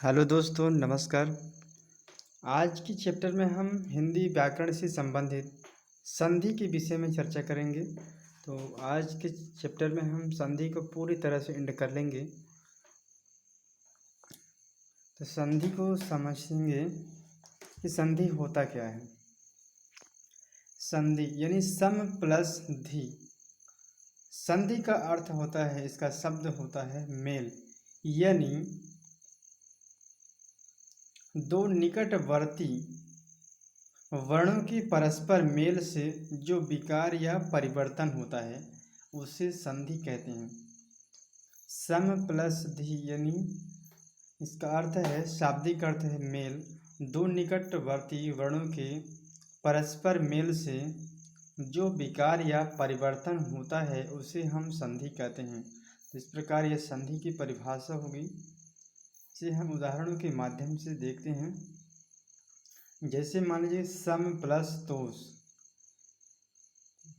Hello दोस्तों, नमस्कार। आज की चैप्टर में हम हिंदी व्याकरण से संबंधित संधि के विषय में चर्चा करेंगे। तो आज के चैप्टर में हम संधि को पूरी तरह से एंड कर लेंगे। तो संधि को समझेंगे कि संधि होता क्या है। संधि यानी सम प्लस धी। संधि का अर्थ होता है, इसका शब्द होता है मेल, यानी दो निकटवर्ती वर्णों की परस्पर मेल से जो विकार या परिवर्तन होता है उसे संधि कहते हैं। सम प्लस धी यानी इसका अर्थ है, शाब्दिक अर्थ है मेल। दो निकटवर्ती वर्णों के परस्पर मेल से जो विकार या परिवर्तन होता है उसे हम संधि कहते हैं। इस प्रकार यह संधि की परिभाषा होगी। इसे हम उदाहरणों के माध्यम से देखते हैं। जैसे मान लीजिए सम प्लस तोष।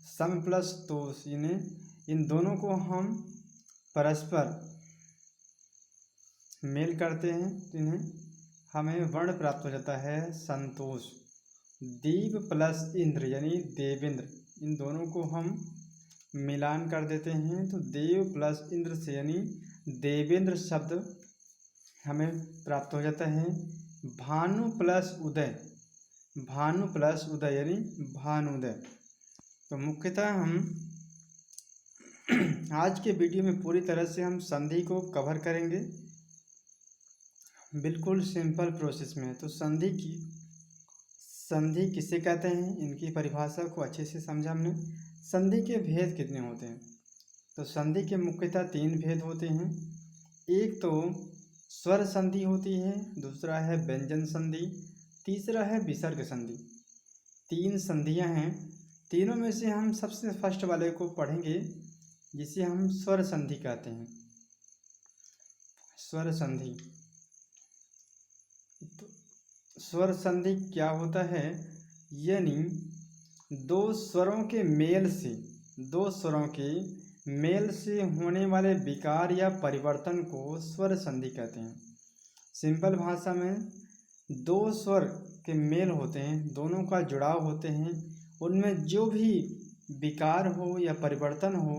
सम प्लस तोष यानी इन दोनों को हम परस्पर मेल करते हैं तो इन्हें हमें वर्ण प्राप्त हो जाता है संतोष। दीव प्लस इंद्र यानी देवेंद्र, इन दोनों को हम मिलान कर देते हैं तो देव प्लस इंद्र से यानी देवेंद्र शब्द हमें प्राप्त हो जाता है। भानु प्लस उदय, भानु प्लस उदय यानी भानुदय। तो मुख्यतः हम आज के वीडियो में पूरी तरह से हम संधि को कवर करेंगे, बिल्कुल सिंपल प्रोसेस में। तो संधि किसे कहते हैं, इनकी परिभाषा को अच्छे से समझा हमने। संधि के भेद कितने होते हैं? तो संधि के मुख्यतः तीन भेद होते हैं। एक तो स्वर संधि होती है, दूसरा है व्यंजन संधि, तीसरा है विसर्ग संधि। तीन संधियां हैं। तीनों में से हम सबसे फर्स्ट वाले को पढ़ेंगे जिसे हम स्वर संधि कहते हैं। स्वर संधि। तो स्वर संधि क्या होता है, यानी दो स्वरों के मेल से होने वाले विकार या परिवर्तन को स्वर संधि कहते हैं। सिंपल भाषा में दो स्वर के मेल होते हैं, दोनों का जुड़ाव होते हैं, उनमें जो भी विकार हो या परिवर्तन हो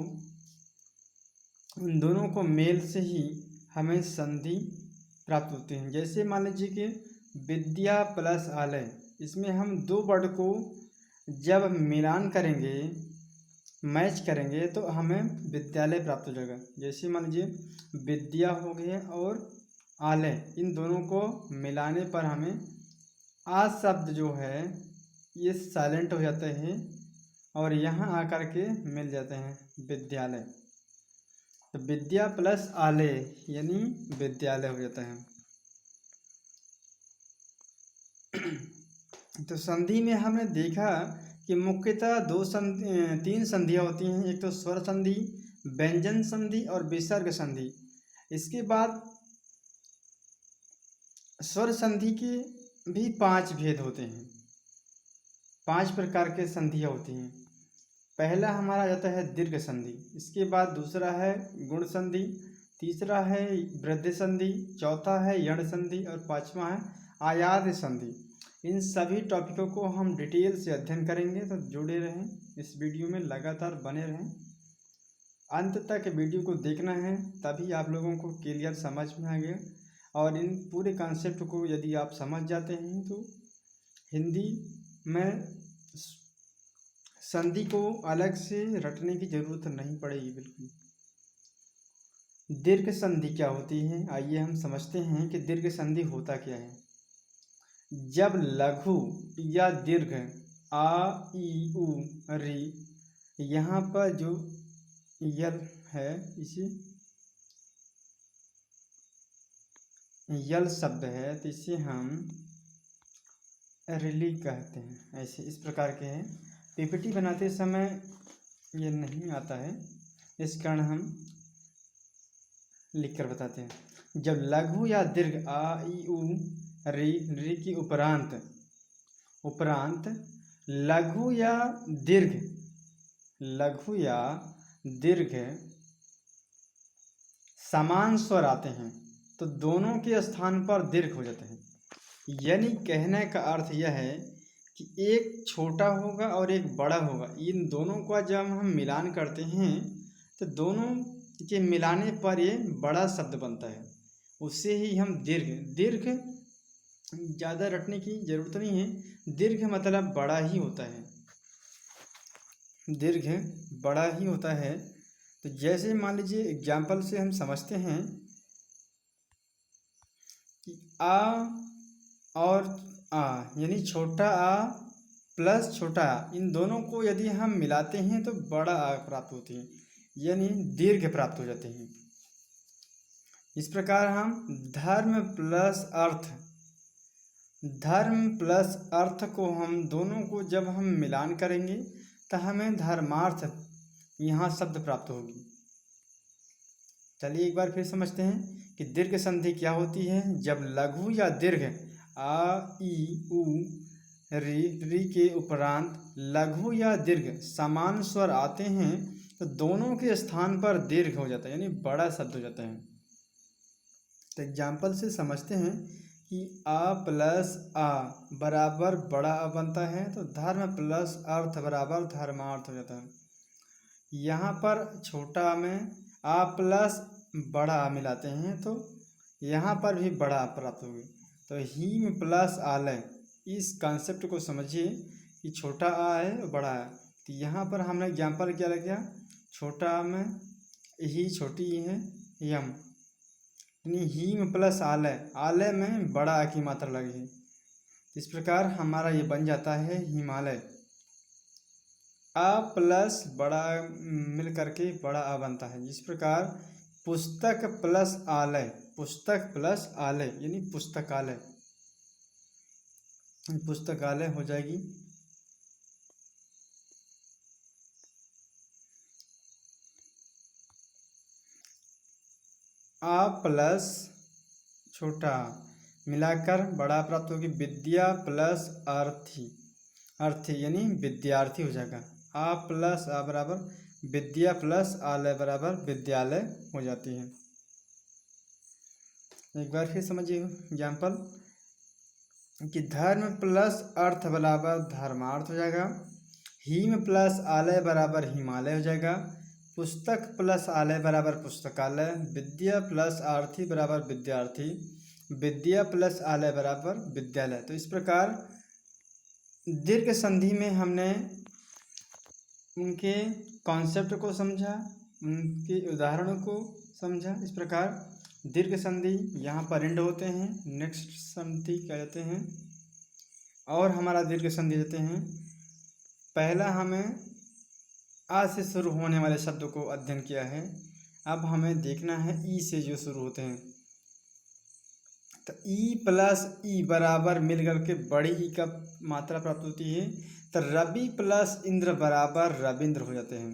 उन दोनों को मेल से ही हमें संधि प्राप्त होती है। जैसे मान लीजिए कि विद्या प्लस आलय, इसमें हम दो वर्ड को जब मिलान करेंगे, मैच करेंगे तो हमें विद्यालय प्राप्त हो जाएगा। जैसे मान लीजिए विद्या हो गया और आलय, इन दोनों को मिलाने पर हमें आ शब्द जो है ये साइलेंट हो जाते हैं और यहाँ आकर के मिल जाते हैं विद्यालय। तो विद्या प्लस आलय यानी विद्यालय हो जाता है। तो संधि में हमने देखा कि मुख्यतः तीन संधियाँ होती हैं। एक तो स्वर संधि, व्यंजन संधि और विसर्ग संधि। इसके बाद स्वर संधि के भी 5 भेद होते हैं। 5 प्रकार के संधियाँ होती हैं। पहला हमारा जाता है दीर्घ संधि, इसके बाद दूसरा है गुण संधि, तीसरा है वृद्धि संधि, चौथा है यण संधि और पांचवा है आयात संधि। इन सभी टॉपिकों को हम डिटेल से अध्ययन करेंगे, तो जुड़े रहें इस वीडियो में, लगातार बने रहें। अंत तक वीडियो को देखना है, तभी आप लोगों को क्लियर समझ में आ गया। और इन पूरे कॉन्सेप्ट को यदि आप समझ जाते हैं तो हिंदी में संधि को अलग से रटने की जरूरत नहीं पड़ेगी बिल्कुल। दीर्घ संधि क्या होती है, आइए हम समझते हैं कि दीर्घ संधि होता क्या है। जब लघु या दीर्घ आ ई उ री, यहाँ पर जो यल है इसे यल शब्द है तो इसे हम रिली कहते हैं। ऐसे इस प्रकार के हैं। पीपीटी बनाते समय ये नहीं आता है, इस कारण हम लिख कर बताते हैं। जब लघु या दीर्घ आ ई उ री की उपरांत लघु या दीर्घ समान स्वर आते हैं, तो दोनों के स्थान पर दीर्घ हो जाते हैं। यानी कहने का अर्थ यह है कि एक छोटा होगा और एक बड़ा होगा, इन दोनों का जब हम मिलान करते हैं तो दोनों के मिलाने पर ये बड़ा शब्द बनता है, उससे ही हम दीर्घ दीर्घ ज़्यादा रटने की ज़रूरत नहीं है। दीर्घ मतलब बड़ा ही होता है, दीर्घ बड़ा ही होता है। तो जैसे मान लीजिए एग्जाम्पल से हम समझते हैं कि आ और आ यानी छोटा आ प्लस छोटा आ, इन दोनों को यदि हम मिलाते हैं तो बड़ा आ प्राप्त होती है, यानी दीर्घ प्राप्त हो जाते हैं। इस प्रकार हम धर्म प्लस अर्थ, धर्म प्लस अर्थ को हम दोनों को जब हम मिलान करेंगे तो हमें धर्मार्थ यहाँ शब्द प्राप्त होगी। चलिए एक बार फिर समझते हैं कि दीर्घ संधि क्या होती है। जब लघु या दीर्घ आ ई उ री के उपरांत लघु या दीर्घ समान स्वर आते हैं तो दोनों के स्थान पर दीर्घ हो जाता है, यानी बड़ा शब्द हो जाता है। तो एग्जाम्पल से समझते हैं कि आ प्लस आ बराबर बड़ा आ बनता है, तो धर्म प्लस अर्थ बराबर धर्मार्थ हो जाता है। यहाँ पर छोटा में आ प्लस बड़ा आ मिलाते हैं तो यहाँ पर भी बड़ा आ प्राप्त होगी। तो हीम प्लस आलय, इस कॉन्सेप्ट को समझिए कि छोटा आ है और बड़ा है। तो यहाँ पर हमने एग्जाम्पल क्या लग गया, छोटा आ में ही छोटी है यम, यानी हीम प्लस आलय, आलय में बड़ा आ की मात्रा लगी है। इस प्रकार हमारा ये बन जाता है हिमालय। आ प्लस बड़ा मिल करके बड़ा आ बनता है। जिस प्रकार पुस्तक प्लस आलय, पुस्तक प्लस आलय यानी पुस्तकालय, पुस्तकालय हो जाएगी। आ प्लस छोटा मिलाकर बड़ा प्राप्त होगी। विद्या प्लस अर्थी, अर्थी यानी विद्यार्थी हो जाएगा। आ प्लस आ बराबर विद्या प्लस आलय बराबर विद्यालय हो जाती है। एक बार फिर समझिए एग्जाम्पल कि धर्म प्लस अर्थ बराबर धर्मार्थ हो जाएगा। हिम प्लस आलय बराबर हिमालय हो जाएगा। पुस्तक प्लस आलय बराबर पुस्तकालय। विद्या प्लस आर्थी बराबर विद्यार्थी। विद्या प्लस आलय बराबर विद्यालय। तो इस प्रकार दीर्घ संधि में हमने उनके कॉन्सेप्ट को समझा, उनके उदाहरणों को समझा। इस प्रकार दीर्घ संधि यहाँ पर एंड होते हैं, नेक्स्ट संधि क्या कहते हैं और हमारा दीर्घ संधि देते हैं। पहला हमें आ से शुरू होने वाले शब्द को अध्ययन किया है। अब हमें देखना है ई से जो शुरू होते हैं। तो ई प्लस ई बराबर मिल करके बड़ी ई का मात्रा प्राप्त होती है। तो रवि प्लस इंद्र बराबर रविंद्र हो जाते हैं।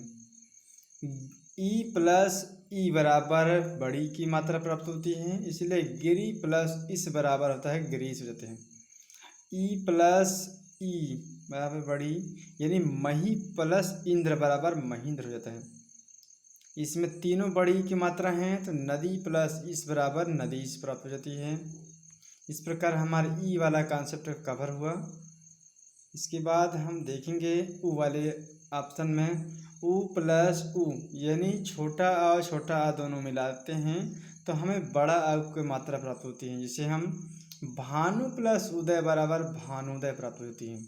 ई प्लस ई बराबर बड़ी की मात्रा प्राप्त होती है, इसलिए गिरी प्लस इस बराबर होता है गिरीश हो जाते हैं। ई प्लस ई बराबर बड़ी यानी मही प्लस इंद्र बराबर महेंद्र हो जाता है। इसमें तीनों बड़ी की मात्रा हैं, तो नदी प्लस इस बराबर नदीश प्राप्त हो जाती है। इस प्रकार हमारा ई वाला कॉन्सेप्ट कवर हुआ। इसके बाद हम देखेंगे ऊ वाले ऑप्शन में ऊ प्लस ऊ यानी छोटा आ और छोटा आ दोनों मिलाते हैं तो हमें बड़ा आ की मात्रा प्राप्त होती है, जिसे हम भानु प्लस उदय बराबर भानुदय प्राप्त होती है।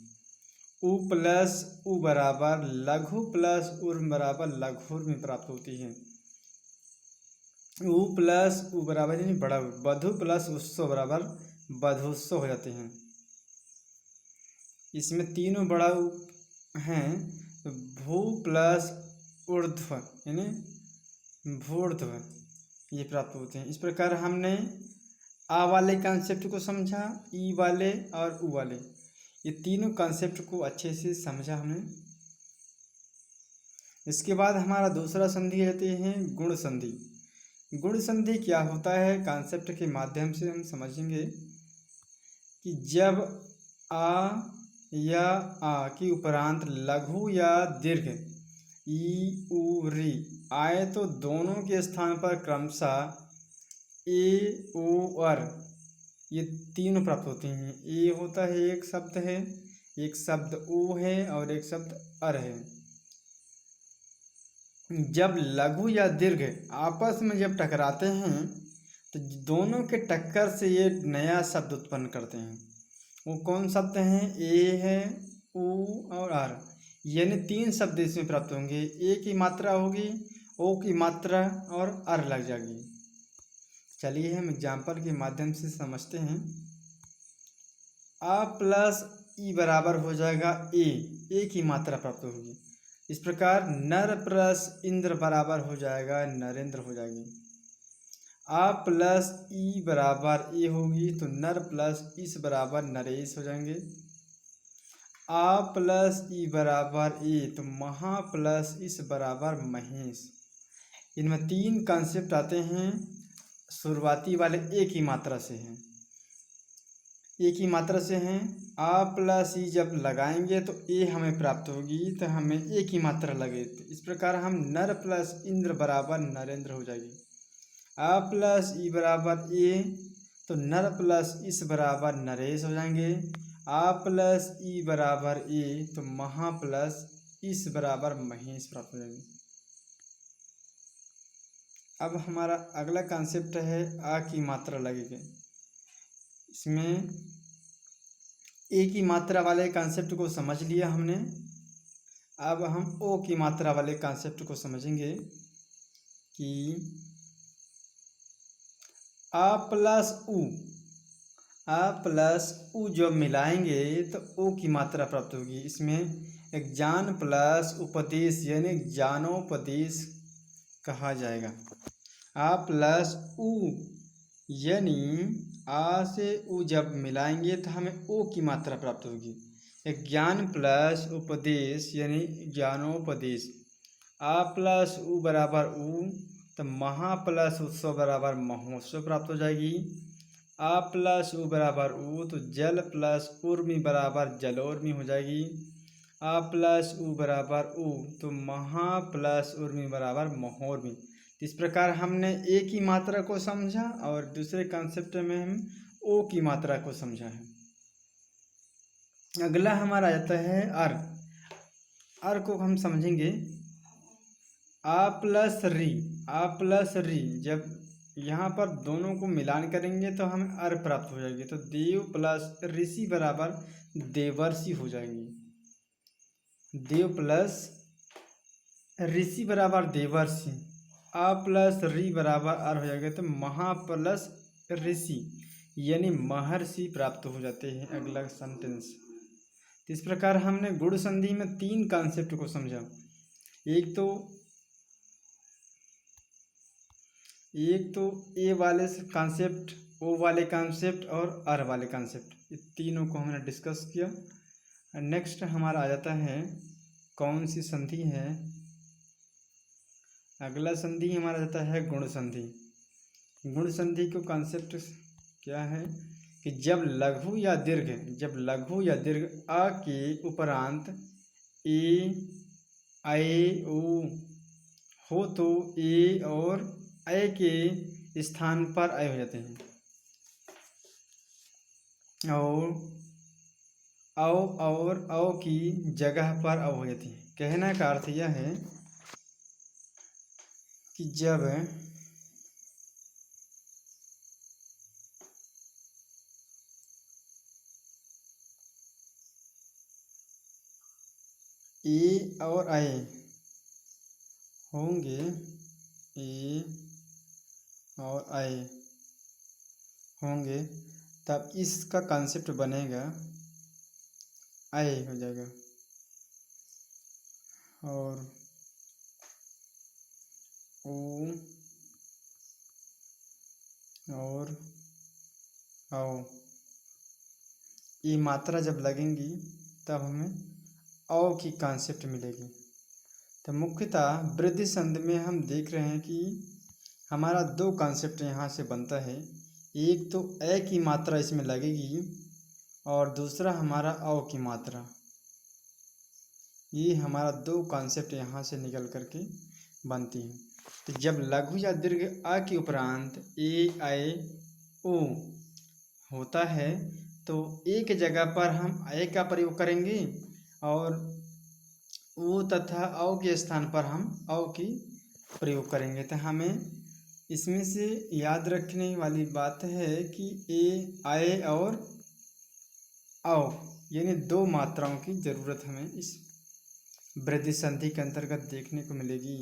ऊ प्लस ऊ बराबर लघु प्लस उर्म बराबर लघुर्म प्राप्त होती है। ऊ प्लस ऊ बराबर यानी बड़ा, वधु प्लस उत्सव बराबर वधुस्व हो जाते हैं। इसमें तीनों बड़ा हैं, भू प्लस ऊर्ध्व यानी भूर्ध्व ये प्राप्त होते हैं। इस प्रकार हमने आ वाले कॉन्सेप्ट को समझा, ई वाले और ऊ वाले, ये तीनों कॉन्सेप्ट को अच्छे से समझा हमने। इसके बाद हमारा दूसरा संधि कहते हैं गुण संधि। गुण संधि क्या होता है, कॉन्सेप्ट के माध्यम से हम समझेंगे कि जब आ या आ की उपरांत लघु या दीर्घ ई उ री आए तो दोनों के स्थान पर क्रमशः ए ओ अर, ये तीनों प्राप्त होती हैं। ए होता है एक शब्द है, एक शब्द ओ है और एक शब्द अर है। जब लघु या दीर्घ आपस में जब टकराते हैं तो दोनों के टक्कर से ये नया शब्द उत्पन्न करते हैं। वो कौन शब्द हैं? ए है, ऊ और आर, यानी तीन शब्द इसमें प्राप्त होंगे। ए की मात्रा होगी, ओ की मात्रा और अर लग जाएगी। चलिए हम एग्जाम्पल के माध्यम से समझते हैं। आ प्लस ई बराबर हो जाएगा ए की मात्रा प्राप्त होगी। इस प्रकार नर प्लस इंद्र बराबर हो जाएगा नरेंद्र हो जाएगी। आ प्लस ई बराबर ए होगी तो नर प्लस इस बराबर नरेश हो जाएंगे। आ प्लस ई बराबर ए तो महा प्लस इस बराबर महेश। इनमें तीन कॉन्सेप्ट आते हैं, शुरुआती वाले ए की मात्रा से हैं। ए की मात्रा से हैं। आ प्लस ई जब लगाएंगे तो ए हमें प्राप्त होगी, तो हमें ए की मात्रा लगे। तो इस प्रकार हम नर प्लस इंद्र बराबर नरेंद्र हो जाएगी। आ प्लस ई बराबर ए तो नर प्लस इस बराबर नरेश हो जाएंगे। आ प्लस ई बराबर ए तो महा प्लस इस बराबर महेश प्राप्त हो जाएंगे। अब हमारा अगला कॉन्सेप्ट है आ की मात्रा लगेगी। इसमें ए की मात्रा वाले कॉन्सेप्ट को समझ लिया हमने। अब हम ओ की मात्रा वाले कॉन्सेप्ट को समझेंगे कि आ प्लस उ जब मिलाएंगे तो ओ की मात्रा प्राप्त होगी। इसमें एक जान प्लस उपदेश यानी ज्ञानोपदेश कहा जाएगा। आ प्लस उ यानी आ से उ जब मिलाएंगे तो हमें ओ की मात्रा प्राप्त होगी। एक ज्ञान प्लस उपदेश यानी ज्ञानोपदेश। आ प्लस उ बराबर उ तो महा प्लस उत्सव बराबर महोत्सव प्राप्त हो जाएगी। आ प्लस उ बराबर उ तो जल प्लस उर्मी बराबर जलोर्मी हो जाएगी। आ प्लस उ बराबर उ तो महा प्लस उर्मी बराबर महोर्मी। इस प्रकार हमने ए की मात्रा को समझा और दूसरे कॉन्सेप्ट में हम ओ की मात्रा को समझा है। अगला हमारा आता है अर। अर को हम समझेंगे। आ प्लस री जब यहाँ पर दोनों को मिलान करेंगे तो हमें अर प्राप्त हो जाएगी। तो देव प्लस ऋषि बराबर देवर्षि हो जाएंगी। देव प्लस ऋषि बराबर देवर्षि। आ प्लस री बराबर अर हो जाएगा तो महा प्लस ऋषि यानी महर्षि प्राप्त हो जाते हैं। अगला सेंटेंस। इस प्रकार हमने गुण संधि में तीन कॉन्सेप्ट को समझा। एक तो ए वाले कॉन्सेप्ट, ओ वाले कॉन्सेप्ट और अर वाले कॉन्सेप्ट, ये तीनों को हमने डिस्कस किया। नेक्स्ट हमारा आ जाता है कौन सी संधि है। अगला संधि हमारा जाता है गुण संधि। गुण संधि को कॉन्सेप्ट क्या है कि जब लघु या दीर्घ आ के उपरांत ए ऐ ओ हो तो ए और ऐ के स्थान पर ऐ हो जाते हैं और औ की जगह पर औ हो जाती है। कहने का अर्थ यह है कि जब ए और ऐ होंगे, ए और ऐ होंगे, तब इसका कॉन्सेप्ट बनेगा ऐ हो जाएगा। और ओ और औ ये मात्रा जब लगेंगी तब हमें औ की कॉन्सेप्ट मिलेगी। तो मुख्यतः वृद्धि संधि में हम देख रहे हैं कि हमारा दो कॉन्सेप्ट यहाँ से बनता है। एक तो ऐ की मात्रा इसमें लगेगी और दूसरा हमारा औ की मात्रा। ये हमारा दो कॉन्सेप्ट यहाँ से निकल करके बनती है। तो जब लघु या दीर्घ अ के उपरांत ए ऐ ओ होता है तो एक जगह पर हम ऐ का प्रयोग करेंगे और ओ तथा औ के स्थान पर हम औ की प्रयोग करेंगे। तो हमें इसमें से याद रखने वाली बात है कि ए ऐ और औ यानी दो मात्राओं की ज़रूरत हमें इस वृद्धि संधि के अंतर्गत देखने को मिलेगी।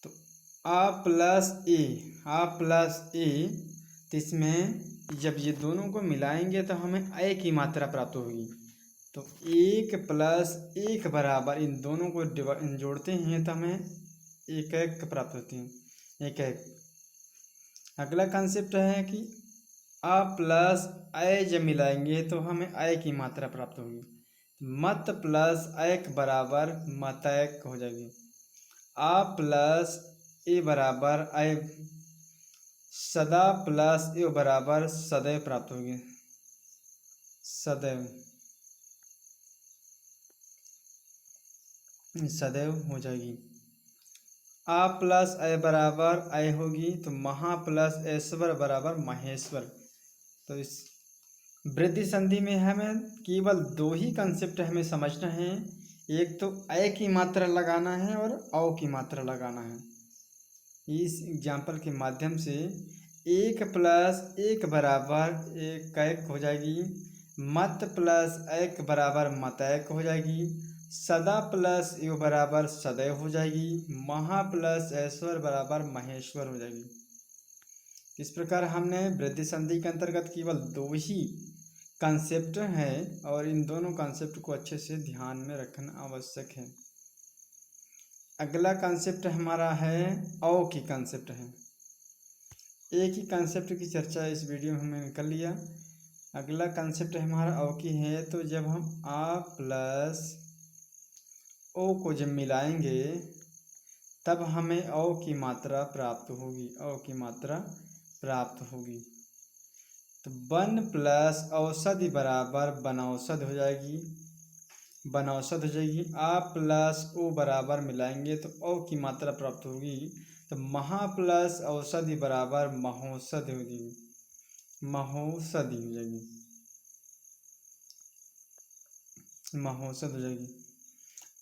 तो आ प्लस ए तो इसमें जब ये दोनों को मिलाएंगे तो हमें ऐ की मात्रा प्राप्त होगी। तो 1 + 1 बराबर इन दोनों को जोड़ते हैं तो हमें 1 प्राप्त होती है 1। अगला कंसेप्ट है कि आ प्लस ऐ जब मिलाएंगे तो हमें ऐ की मात्रा प्राप्त होगी। मत प्लस ऐक बराबर मतैक हो जाएगी। आ प्लस ए बराबर ऐ, सदा प्लस ए बराबर सदैव प्राप्त होगी। सदैव हो जाएगी। आ प्लस ऐ बराबर ऐ होगी तो महा प्लस ऐश्वर बराबर महेश्वर। तो इस वृद्धि संधि में हमें केवल दो ही कंसेप्ट हमें समझना है, एक तो ऐ की मात्रा लगाना है और औ की मात्रा लगाना है। इस एग्जाम्पल के माध्यम से 1 + 1 बराबर 1 हो जाएगी, मत प्लस ऐक बराबर मतैक हो जाएगी, सदा प्लस यो बराबर सदैव हो जाएगी, महा प्लस ऐश्वर बराबर महेश्वर हो जाएगी। इस प्रकार हमने वृद्धि संधि के अंतर्गत केवल दो ही कंसेप्ट है और इन दोनों कंसेप्ट को अच्छे से ध्यान में रखना आवश्यक है। अगला कंसेप्ट हमारा है औ की कंसेप्ट है। एक ही कंसेप्ट की चर्चा इस वीडियो में हमने कर लिया। अगला कंसेप्ट हमारा औ की है। तो जब हम आ प्लस ओ को जब मिलाएंगे तब हमें औ की मात्रा प्राप्त होगी। औ की मात्रा प्राप्त होगी तो वन प्लस औषधि बराबर बनौषध हो जाएगी। बनौषध हो जाएगी। आ प्लस ओ बराबर मिलाएंगे तो औ की मात्रा प्राप्त होगी। तो महा प्लस औषधि बराबर महौषधि हो जाएगी। महौषधि हो जाएगी। महौषध हो जाएगी।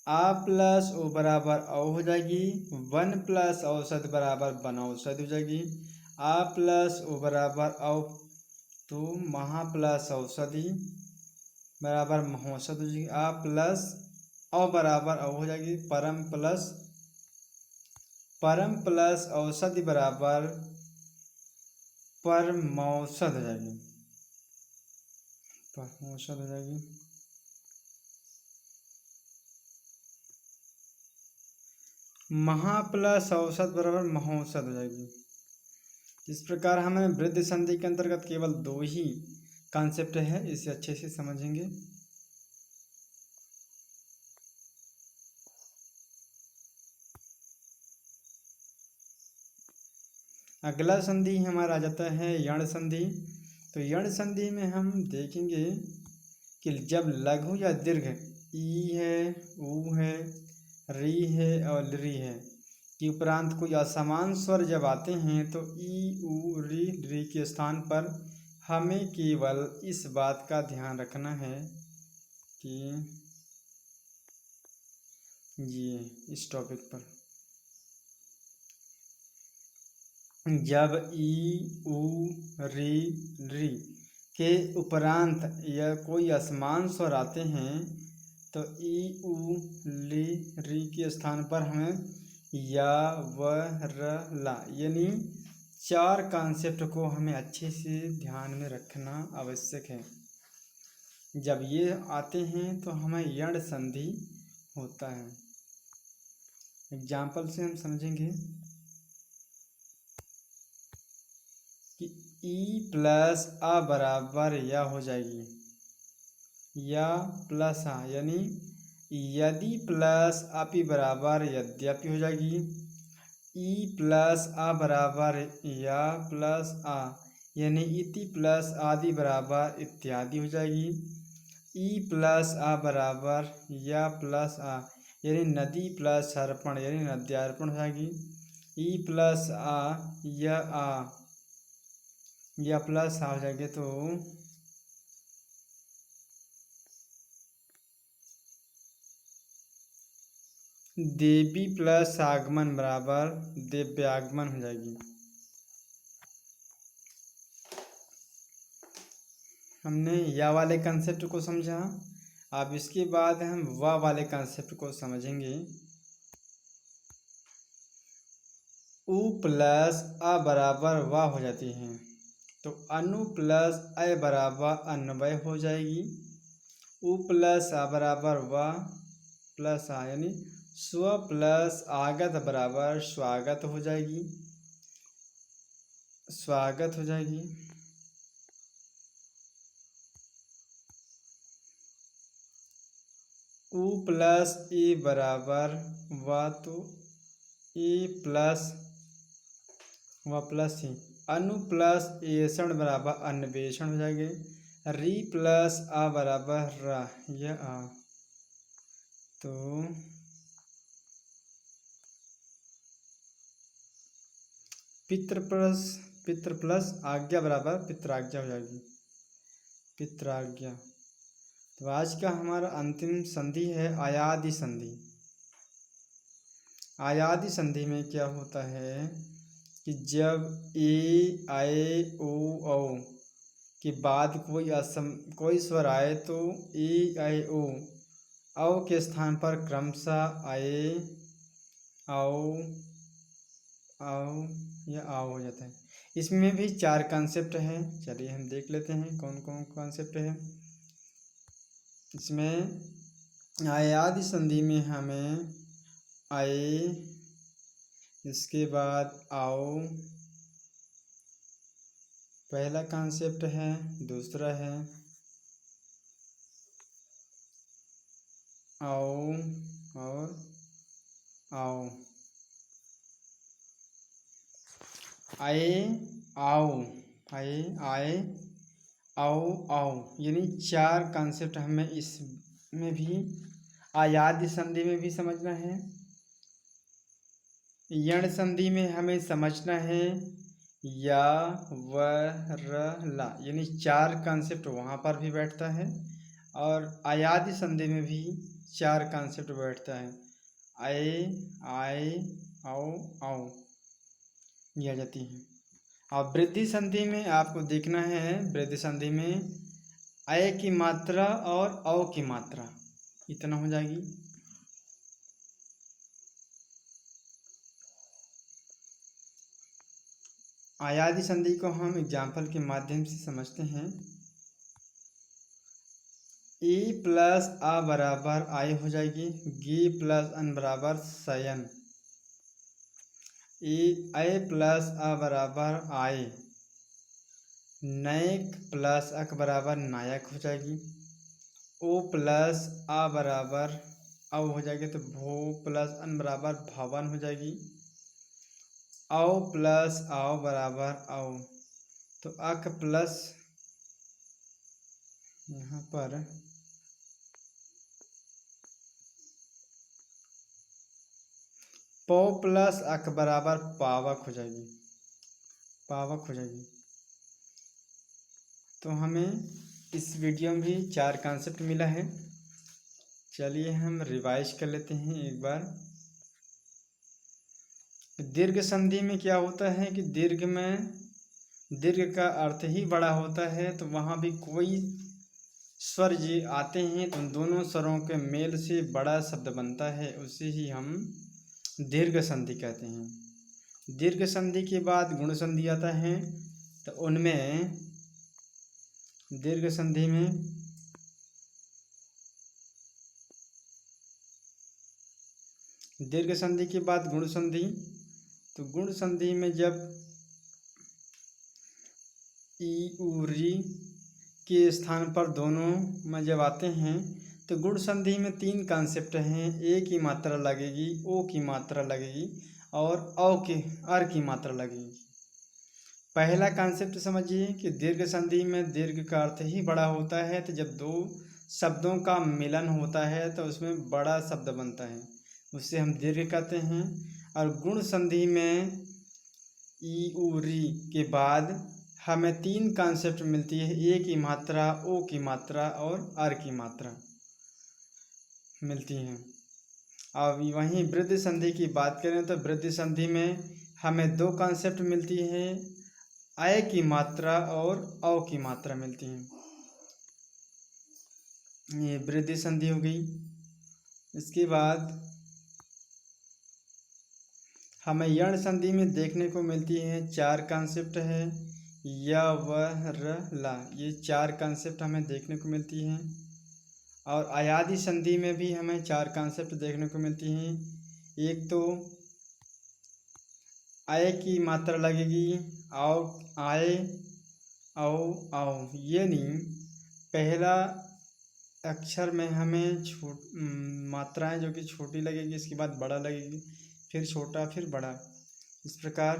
आ प्लस ओ बराबर औ हो जाएगी। वन प्लस औषध बराबर बनौषध हो जाएगी। आ प्लस ओ बराबर औ तो महा प्लस औषधि बराबर महौषध हो जाएगी। आ प्लस औ बराबर औ हो जाएगी। परम प्लस औषधि बराबर परमौषध हो जाएगी। परमौषध हो जाएगी। महा प्लस औषध बराबर महौषध हो जाएगी। इस प्रकार हमें वृद्धि संधि के अंतर्गत केवल दो ही कॉन्सेप्ट है, इसे अच्छे से समझेंगे। अगला संधि हमारा आ जाता है यण संधि। तो यण संधि में हम देखेंगे कि जब लघु या दीर्घ ई है, ऊ है, री है और री है के उपरांत कोई असमान स्वर जब आते हैं तो ई, ऊ, री के स्थान पर हमें केवल इस बात का ध्यान रखना है कि ये इस टॉपिक पर जब ई, ऊ, री के उपरांत या कोई असमान स्वर आते हैं तो ई, ऊ, री के स्थान पर हमें या, व, र, ला यानी 4 कॉन्सेप्ट को हमें अच्छे से ध्यान में रखना आवश्यक है। जब ये आते हैं तो हमें यण संधि होता है। एग्जाम्पल से हम समझेंगे कि ई प्लस आ बराबर या हो जाएगी। या प्लस आ यानी यदि प्लस अपि बराबर यद्यपि हो जाएगी। ई प्लस आ बराबर या प्लस आ यानी इति प्लस आदि बराबर इत्यादि हो जाएगी। ई प्लस आ बराबर या प्लस आ यानी नदी प्लस अर्पण यानी नद्यार्पण हो जाएगी। ई प्लस आ या प्लस आ हो जाएगी तो देवी प्लस आगमन बराबर दिव्यागमन हो जाएगी। हमने या वाले कंसेप्ट को समझा। अब इसके बाद हम वा वाले कंसेप्ट को समझेंगे। उ प्लस अ बराबर वा हो जाती है तो अनु प्लस अ बराबर अन्वय हो जाएगी। उ प्लस आ बराबर वा प्लस आ यानी स्व प्लस आगत बराबर स्वागत हो जाएगी। स्वागत हो जाएगी। उ प्लस ए बराबर वा तो ए प्लस व प्लस ही अनु प्लस एषण बराबर अन्वेषण हो जाएंगे। री प्लस आ बराबर रा यह आ तो पितृ प्लस आज्ञा बराबर पित्राज्ञा हो जाएगी। पित्राज्ञा। तो आज का हमारा अंतिम संधि है आयादि संधि। आयादि संधि में क्या होता है कि जब ए आए ओ औ के बाद कोई स्वर आए तो ए आए ओ औ के स्थान पर क्रमशः आए आओ आओ या आओ हो जाता है। इसमें भी 4 कॉन्सेप्ट हैं। चलिए हम देख लेते हैं कौन कौन कॉन्सेप्ट है। इसमें आयादि संधि में हमें आए, इसके बाद आओ पहला कॉन्सेप्ट है। दूसरा है आओ और आओ। आए आओ आए आए आओ आओ यानी 4 कॉन्सेप्ट हमें इसमें भी आयादि संधि में भी समझना है। यण संधि में हमें समझना है या व र ला यानी 4 कॉन्सेप्ट वहाँ पर भी बैठता है और आयादि संधि में भी 4 कॉन्सेप्ट बैठता है। आए आए आओ आओ ये आ जाती है। और वृद्धि संधि में आपको देखना है, वृद्धि संधि में अय की मात्रा और औ की मात्रा इतना हो जाएगी। आयादि संधि को हम एग्जाम्पल के माध्यम से समझते हैं। ई प्लस आ बराबर आय हो जाएगी। गी प्लस अन बराबर सयन। ई अय प्लस आ बराबर आय। नैक प्लस अक बराबर नायक हो जाएगी। ओ प्लस आ बराबर औ हो जाएगी तो भो प्लस अन बराबर भवन हो जाएगी। औ प्लस आओ बराबर औ तो अक प्लस यहाँ पर पौ प्लस अक बराबर पावक हो जाएगी। पावक हो जाएगी। तो हमें इस वीडियो में भी 4 कॉन्सेप्ट मिला है। चलिए हम रिवाइज कर लेते हैं एक बार। दीर्घ संधि में क्या होता है कि दीर्घ में दीर्घ का अर्थ ही बड़ा होता है तो वहाँ भी कोई स्वर जी आते हैं तो उन दोनों स्वरों के मेल से बड़ा शब्द बनता है, उसे ही हम दीर्घ संधि कहते हैं। दीर्घ संधि के बाद गुण संधि आता है तो उनमें दीर्घ संधि में दीर्घ संधि के बाद गुण संधि, तो गुण संधि में जब ई उ री के स्थान पर दोनों में जब आते हैं तो गुण संधि में 3 कॉन्सेप्ट हैं। ए की मात्रा लगेगी, ओ की मात्रा लगेगी और औ की अर की मात्रा लगेगी। पहला कॉन्सेप्ट समझिए कि दीर्घ संधि में दीर्घ का अर्थ ही बड़ा होता है तो जब 2 शब्दों का मिलन होता है तो उसमें बड़ा शब्द बनता है, उससे हम दीर्घ कहते हैं। और गुण संधि में ई उ री के बाद हमें 3 कॉन्सेप्ट मिलती है, ए की मात्रा, ओ की मात्रा और अर की मात्रा मिलती हैं। अब वहीं वृद्धि संधि की बात करें तो वृद्धि संधि में हमें 2 कॉन्सेप्ट मिलती है, अय की मात्रा और औ की मात्रा मिलती हैं। ये वृद्धि संधि हो गई। इसके बाद हमें यण संधि में देखने को मिलती है 4 कॉन्सेप्ट है, य व र ला, ये 4 कॉन्सेप्ट हमें देखने को मिलती हैं। और अयादि संधि में भी हमें 4 कॉन्सेप्ट देखने को मिलती हैं। एक तो आय की मात्रा लगेगी, आओ आए, औ आओ, यानी पहला अक्षर में हमें मात्राएं जो कि छोटी लगेगी, इसके बाद बड़ा लगेगी, फिर छोटा, फिर बड़ा। इस प्रकार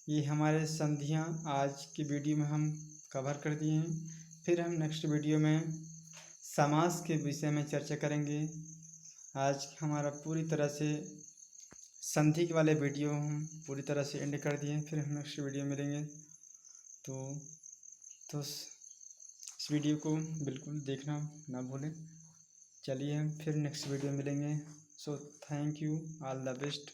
ये हमारे संधियां आज की वीडियो में हम कवर कर दिए हैं। फिर हम नेक्स्ट वीडियो में समास के विषय में चर्चा करेंगे। आज हमारा पूरी तरह से संधि के वाले वीडियो हम पूरी तरह से एंड कर दिए। फिर हम नेक्स्ट वीडियो मिलेंगे। तो इस वीडियो को बिल्कुल देखना ना भूलें। चलिए हम फिर नेक्स्ट वीडियो मिलेंगे। So thank you, all the best.